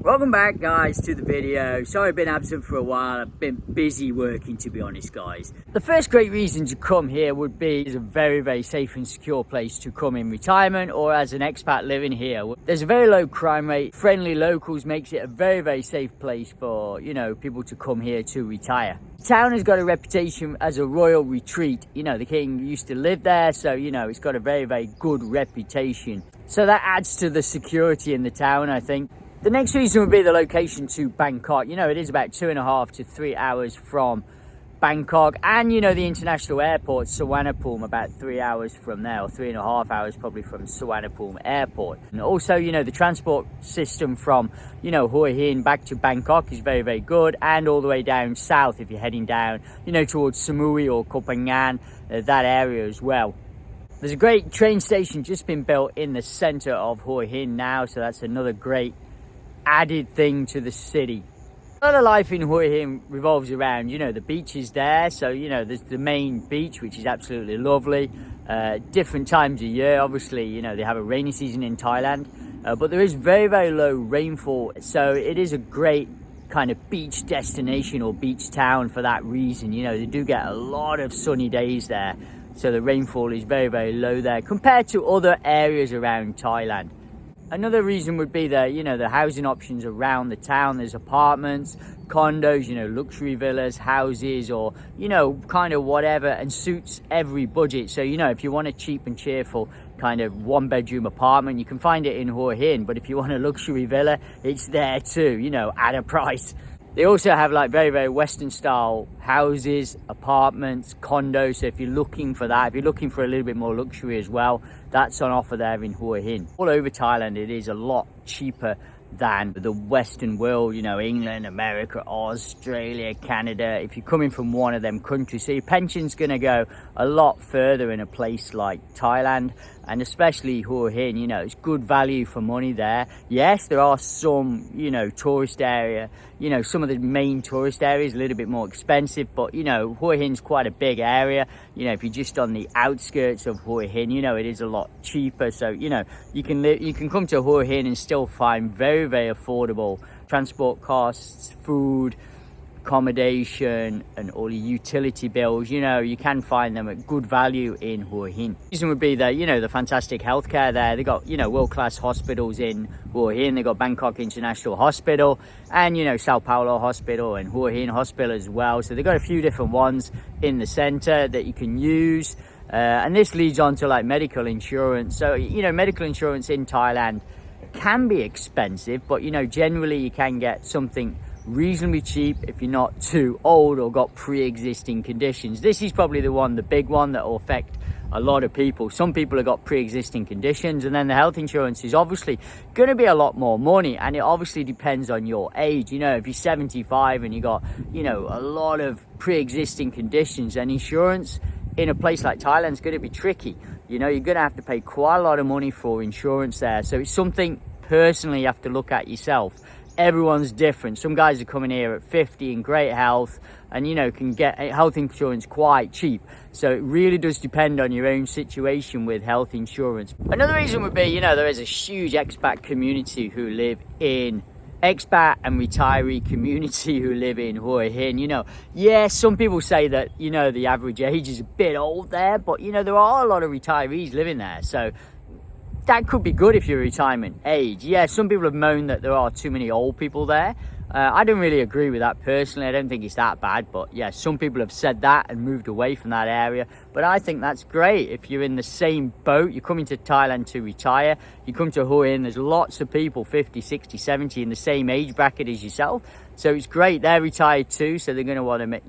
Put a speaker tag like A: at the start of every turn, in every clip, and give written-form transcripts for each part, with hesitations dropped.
A: Welcome back, guys, to the video. Sorry I've been absent for a while. I've been busy working, to be honest, guys. The first great reason to come here would be it's a very safe and secure place to come in retirement or as an expat living here. There's a very low crime rate. Friendly locals makes it a very safe place for, people to come here to retire. The town has got a reputation as a royal retreat. The king used to live there, so, it's got a very good reputation. So that adds to the security in the town, I think. The next reason would be the location to Bangkok. It is about 2.5 to 3 hours from Bangkok, and the international airport, Suvarnabhumi, about 3 hours from there, or 3.5 hours probably from Suvarnabhumi airport. And also, the transport system from, Hua Hin back to Bangkok is very good, and all the way down south if you're heading down, towards Samui or Koh Phangan, that area as well. There's a great train station just been built in the center of Hua Hin now, so that's another great added thing to the city. A lot of life in Hua Hin revolves around, the beach is there, so there's the main beach, which is absolutely lovely. Different times of year, obviously, they have a rainy season in Thailand, but there is very low rainfall, so it is a great kind of beach destination or beach town for that reason. They do get a lot of sunny days there, so the rainfall is very low there compared to other areas around Thailand. Another reason would be that, the housing options around the town. There's apartments, condos, luxury villas, houses, or, kind of whatever, and suits every budget. So, if you want a cheap and cheerful kind of one-bedroom apartment, you can find it in Hua Hin. But if you want a luxury villa, it's there too, at a price. They also have like very Western style houses, apartments, condos. So if you're looking for that, if you're looking for a little bit more luxury as well, that's on offer there in Hua Hin. All over Thailand, it is a lot cheaper than the Western world, England, America, Australia, Canada. If you're coming from one of them countries, so your pension's going to go a lot further in a place like Thailand, and especially Hua Hin. It's good value for money there. Yes, there are some, tourist area, some of the main tourist areas a little bit more expensive, but Hua Hin's quite a big area. If you're just on the outskirts of Hua Hin, it is a lot cheaper. So you can come to Hua Hin and still find very affordable transport costs, food, accommodation, and all your utility bills. You can find them at good value in Hua Hin. The reason would be that the fantastic healthcare there. They got world-class hospitals in Hua Hin. They got Bangkok International Hospital and Sao Paulo Hospital and Hua Hin Hospital as well. So they've got a few different ones in the center that you can use. And this leads on to like medical insurance. So medical insurance in Thailand can be expensive, but generally you can get something reasonably cheap if you're not too old or got pre-existing conditions. This is probably the big one that will affect a lot of people. Some people have got pre-existing conditions, and then the health insurance is obviously going to be a lot more money, and it obviously depends on your age. If you're 75 and you got a lot of pre-existing conditions, and insurance in a place like Thailand is going to be tricky. You're going to have to pay quite a lot of money for insurance there. So it's something personally you have to look at yourself. Everyone's different. Some guys are coming here at 50 in great health and, can get health insurance quite cheap. So it really does depend on your own situation with health insurance. Another reason would be, there is a huge expat community who live in expat and retiree community who live in Hua Hin. Yeah, some people say that, the average age is a bit old there, but, there are a lot of retirees living there. So that could be good if you're retirement age. Yeah, some people have moaned that there are too many old people there. I don't really agree with that personally. I don't think it's that bad, but yeah, some people have said that and moved away from that area. But I think that's great. If you're in the same boat, you're coming to Thailand to retire, you come to Hua Hin, there's lots of people 50, 60, 70 in the same age bracket as yourself. So it's great. They're retired too, so they're going to want to make,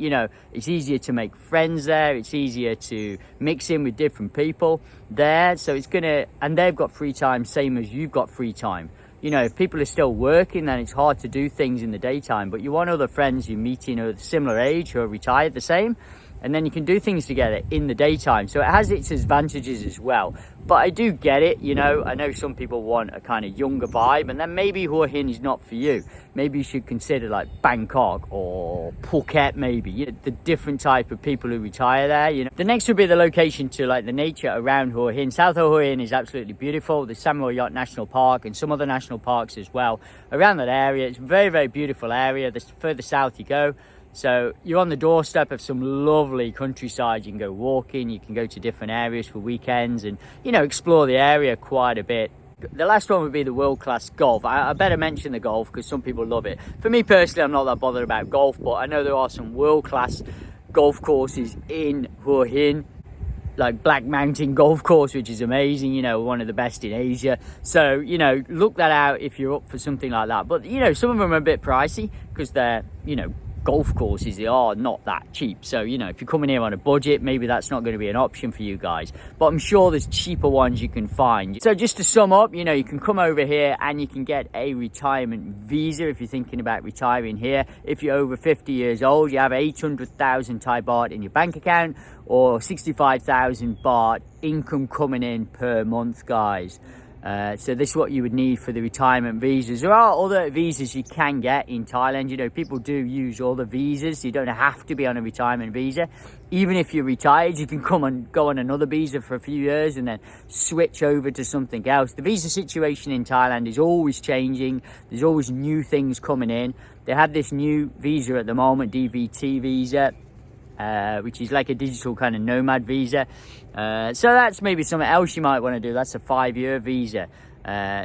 A: it's easier to make friends there. It's easier to mix in with different people there. So it's going to, and they've got free time, same as you've got free time. If people are still working, then it's hard to do things in the daytime, but you want other friends you're meeting who are similar age, who are retired the same, and then you can do things together in the daytime. So it has its advantages as well. But I do get it, you know, I know some people want a kind of younger vibe, and then maybe Hua Hin is not for you. Maybe you should consider like Bangkok or Phuket maybe, you know, the different type of people who retire there, you know. The next would be the location to like the nature around Hua Hin. South of Hua Hin is absolutely beautiful. The Samurai Yacht National Park and some other national parks as well around that area. It's a very, very beautiful area. The further south you go, so you're on the doorstep of some lovely countryside. You can go walking, you can go to different areas for weekends and, you know, explore the area quite a bit. The last one would be the world-class golf. I better mention the golf because some people love it. For me personally, I'm not that bothered about golf, but I know there are some world-class golf courses in Hua Hin, like Black Mountain Golf Course, which is amazing, you know, one of the best in Asia. So, you know, look that out if you're up for something like that. But, you know, some of them are a bit pricey because they're, you know, golf courses, they are not that cheap. So, you know, if you're coming here on a budget, maybe that's not going to be an option for you guys, but I'm sure there's cheaper ones you can find. So just to sum up, you know, you can come over here and you can get a retirement visa if you're thinking about retiring here. If you're over 50 years old, you have 800,000 Thai baht in your bank account or 65,000 baht income coming in per month, guys. So this is what you would need for the retirement visas. There are other visas you can get in Thailand. You know, people do use other visas. You don't have to be on a retirement visa. Even if you're retired, you can come and go on another visa for a few years and then switch over to something else. The visa situation in Thailand is always changing. There's always new things coming in. They have this new visa at the moment, DVT visa, which is like a digital kind of nomad visa. So that's maybe something else you might want to do. That's a 5-year visa.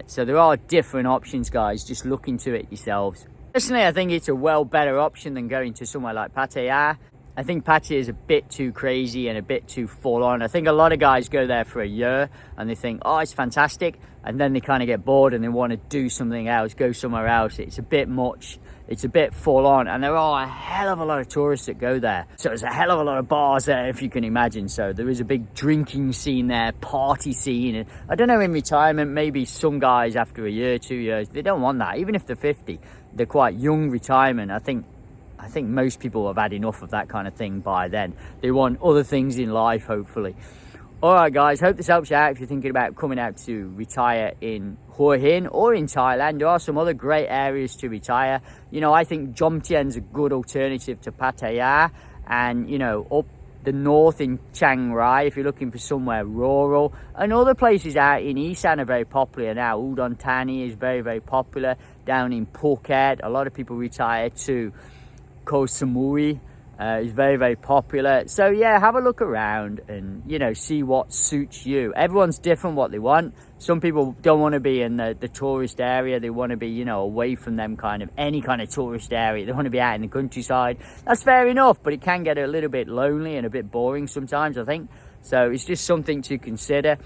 A: So there are different options, guys. Just look into it yourselves. Personally, I think it's a better option than going to somewhere like Pattaya. I think Pattaya is a bit too crazy and a bit too full on. I think a lot of guys go there for a year and they think, oh, it's fantastic. And then they kind of get bored and they want to do something else, go somewhere else. It's a bit much. It's a bit full on, and there are a hell of a lot of tourists that go there. So there's a hell of a lot of bars there, if you can imagine. So there is a big drinking scene there, party scene. And I don't know, in retirement, maybe some guys after a year, 2 years, they don't want that. Even if they're 50, they're quite young retirement. I think most people have had enough of that kind of thing by then. They want other things in life, hopefully. All right, guys, hope this helps you out if you're thinking about coming out to retire in Hua Hin or in Thailand. There are some other great areas to retire. You know, I think Jomtien's a good alternative to Pattaya, and, you know, up the north in Chiang Rai if you're looking for somewhere rural. And other places out in Isan are very popular now. Udon Thani is very, very popular. Down in Phuket, a lot of people retire to Koh Samui. Is very, very popular. So yeah, have a look around and, you know, see what suits you. Everyone's different what they want. Some people don't want to be in the tourist area. They want to be, you know, away from them kind of any kind of tourist area. They want to be out in the countryside. That's fair enough, but it can get a little bit lonely and a bit boring sometimes, I think. So it's just something to consider.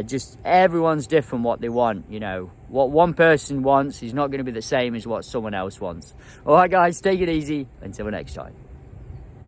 A: Just everyone's different what they want, you know. What one person wants is not going to be the same as what someone else wants. All right, guys, take it easy. Until next time.